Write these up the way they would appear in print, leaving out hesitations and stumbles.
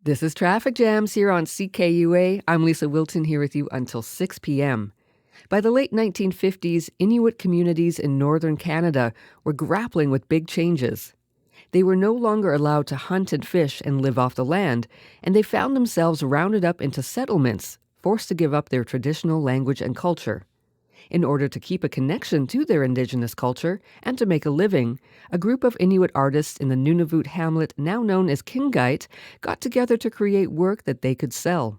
This is Traffic Jams here on CKUA. I'm Lisa Wilton here with you until 6 p.m. By the late 1950s, Inuit communities in northern Canada were grappling with big changes. They were no longer allowed to hunt and fish and live off the land, and they found themselves rounded up into settlements, forced to give up their traditional language and culture. In order to keep a connection to their indigenous culture and to make a living, a group of Inuit artists in the Nunavut hamlet now known as Kinngait got together to create work that they could sell.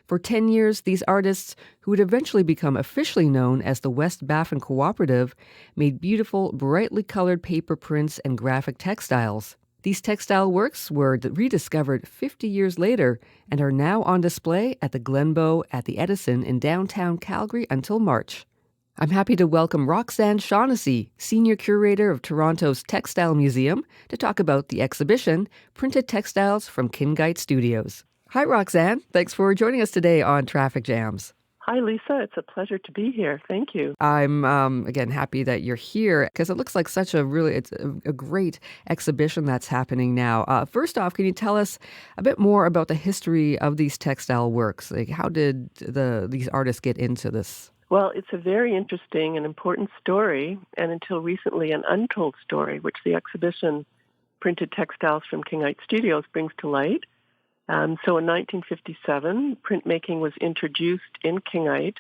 For 10 years, these artists, who would eventually become officially known as the West Baffin Cooperative, made beautiful, brightly colored paper prints and graphic textiles. These textile works were rediscovered 50 years later and are now on display at the Glenbow at the Edison in downtown Calgary until March. I'm happy to welcome Roxane Shaughnessy, Senior Curator of Toronto's Textile Museum, to talk about the exhibition, Printed Textiles from Kinngait Studios. Hi, Roxane. Thanks for joining us today on Traffic Jams. Hi, Lisa. It's a pleasure to be here. Thank you. I'm, again, happy that you're here because it looks like it's a great exhibition that's happening now. First off, can you tell us a bit more about the history of these textile works? Like, how did these artists get into this? Well, it's a very interesting and important story, and until recently an untold story, which the exhibition Printed Textiles from Kinngait Studios brings to light. So in 1957, printmaking was introduced in Kinngait,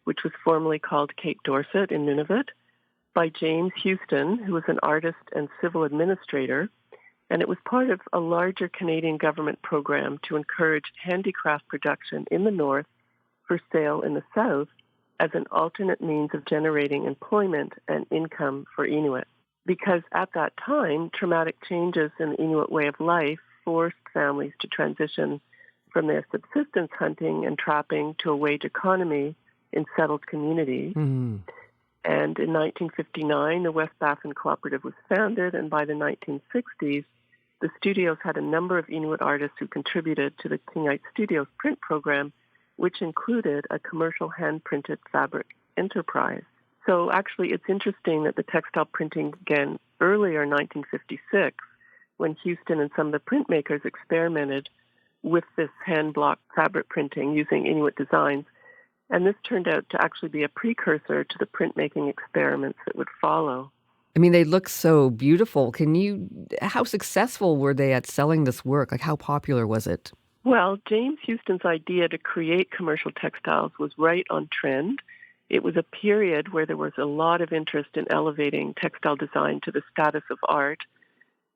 which was formerly called Cape Dorset in Nunavut, by James Houston, who was an artist and civil administrator, and it was part of a larger Canadian government program to encourage handicraft production in the north for sale in the south as an alternate means of generating employment and income for Inuit. Because at that time, traumatic changes in the Inuit way of life forced families to transition from their subsistence hunting and trapping to a wage economy in settled communities. Mm. And in 1959, the West Baffin Cooperative was founded, and by the 1960s, the studios had a number of Inuit artists who contributed to the Kinngait Studios print program, which included a commercial hand-printed fabric enterprise. So actually, it's interesting that the textile printing began earlier in 1956, when Houston and some of the printmakers experimented with this hand-block fabric printing using Inuit designs. And this turned out to actually be a precursor to the printmaking experiments that would follow. I mean, they look so beautiful. How successful were they at selling this work? Like, how popular was it? Well, James Houston's idea to create commercial textiles was right on trend. It was a period where there was a lot of interest in elevating textile design to the status of art.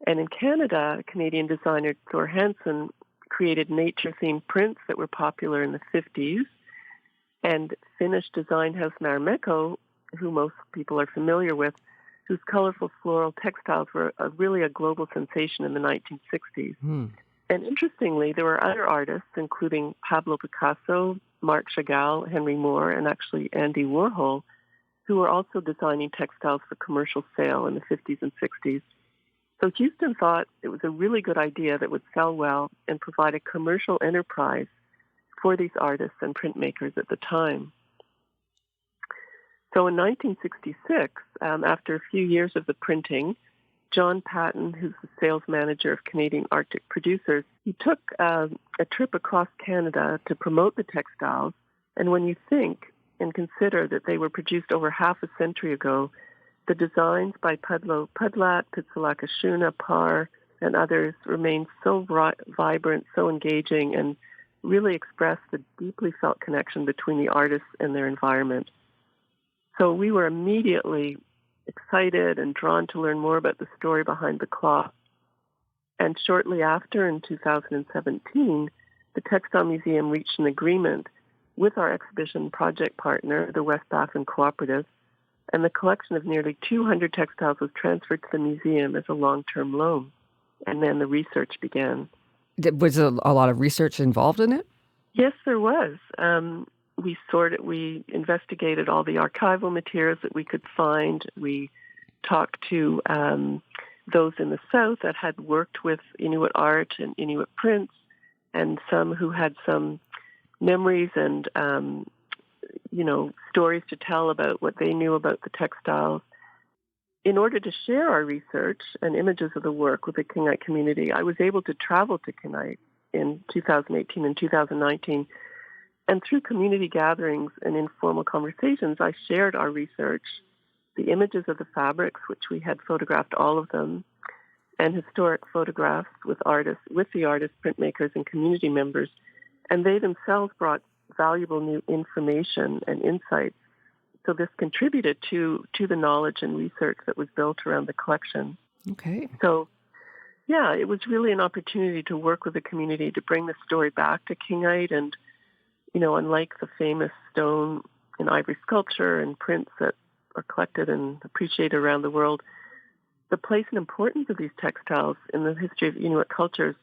And in Canada, Canadian designer Thor Hansen created nature-themed prints that were popular in the 50s. And Finnish design house Marimekko, who most people are familiar with, whose colorful floral textiles were really a global sensation in the 1960s. And interestingly, there were other artists, including Pablo Picasso, Marc Chagall, Henry Moore, and actually Andy Warhol, who were also designing textiles for commercial sale in the 50s and 60s. So Houston thought it was a really good idea that would sell well and provide a commercial enterprise for these artists and printmakers at the time. So in 1966, after a few years of the printing, John Patton, who's the sales manager of Canadian Arctic Producers, he took a trip across Canada to promote the textiles. And when you think and consider that they were produced over half a century ago, the designs by Pudlo Pudlat, Pitsalakashuna, Parr, and others remain so vibrant, so engaging, and really express the deeply felt connection between the artists and their environment. So we were immediately excited and drawn to learn more about the story behind the cloth. And shortly after, in 2017, the Textile Museum reached an agreement with our exhibition project partner, the West Baffin Cooperative, and the collection of nearly 200 textiles was transferred to the museum as a long-term loan. And then the research began. Was there a lot of research involved in it? Yes, there was. We investigated all the archival materials that we could find. We talked to those in the South that had worked with Inuit art and Inuit prints, and some who had some memories and, stories to tell about what they knew about the textiles. In order to share our research and images of the work with the Kinngait community, I was able to travel to Kinngait in 2018 and 2019. And through community gatherings and informal conversations, I shared our research, the images of the fabrics, which we had photographed all of them, and historic photographs with the artists, printmakers, and community members. And they themselves brought valuable new information and insights. So this contributed to the knowledge and research that was built around the collection. Okay. So, yeah, it was really an opportunity to work with the community to bring the story back to Kinngait. And, unlike the famous stone and ivory sculpture and prints that are collected and appreciated around the world, the place and importance of these textiles in the history of Inuit cultures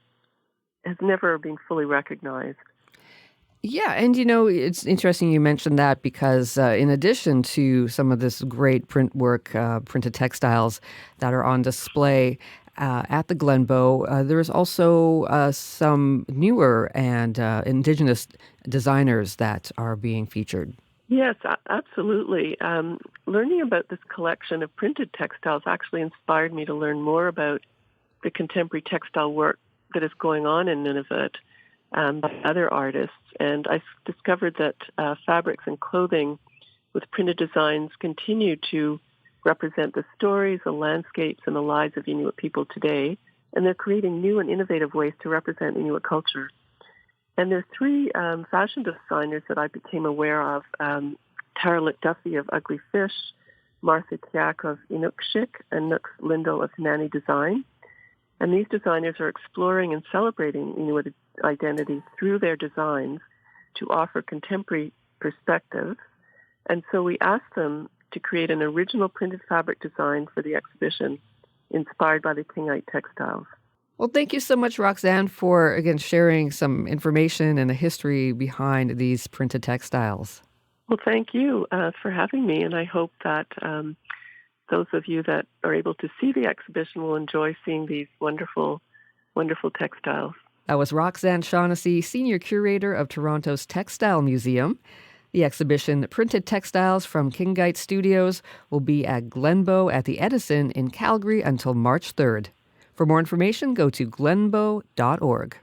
has never been fully recognized. Yeah, and it's interesting you mentioned that because in addition to some of this great print work, printed textiles that are on display at the Glenbow, there's also some newer and Indigenous designers that are being featured. Yes, absolutely. Learning about this collection of printed textiles actually inspired me to learn more about the contemporary textile work that is going on in Nunavut by other artists. And I discovered that fabrics and clothing with printed designs continue to represent the stories, the landscapes, and the lives of Inuit people today. And they're creating new and innovative ways to represent Inuit culture. And there are three fashion designers that I became aware of, Tara Duffy of Ugly Fish, Martha Kiak of Inukshik, and Nooks Lindell of Nanny Design. And these designers are exploring and celebrating Inuit identity through their designs to offer contemporary perspectives. And so we asked them to create an original printed fabric design for the exhibition inspired by the Kinngait textiles. Well, thank you so much, Roxane, for, again, sharing some information and the history behind these printed textiles. Well, thank you for having me, and I hope that those of you that are able to see the exhibition will enjoy seeing these wonderful, wonderful textiles. That was Roxane Shaughnessy, Senior Curator of Toronto's Textile Museum. The exhibition, Printed Textiles from Kinngait Studios, will be at Glenbow at the Edison in Calgary until March 3rd. For more information, go to glenbow.org.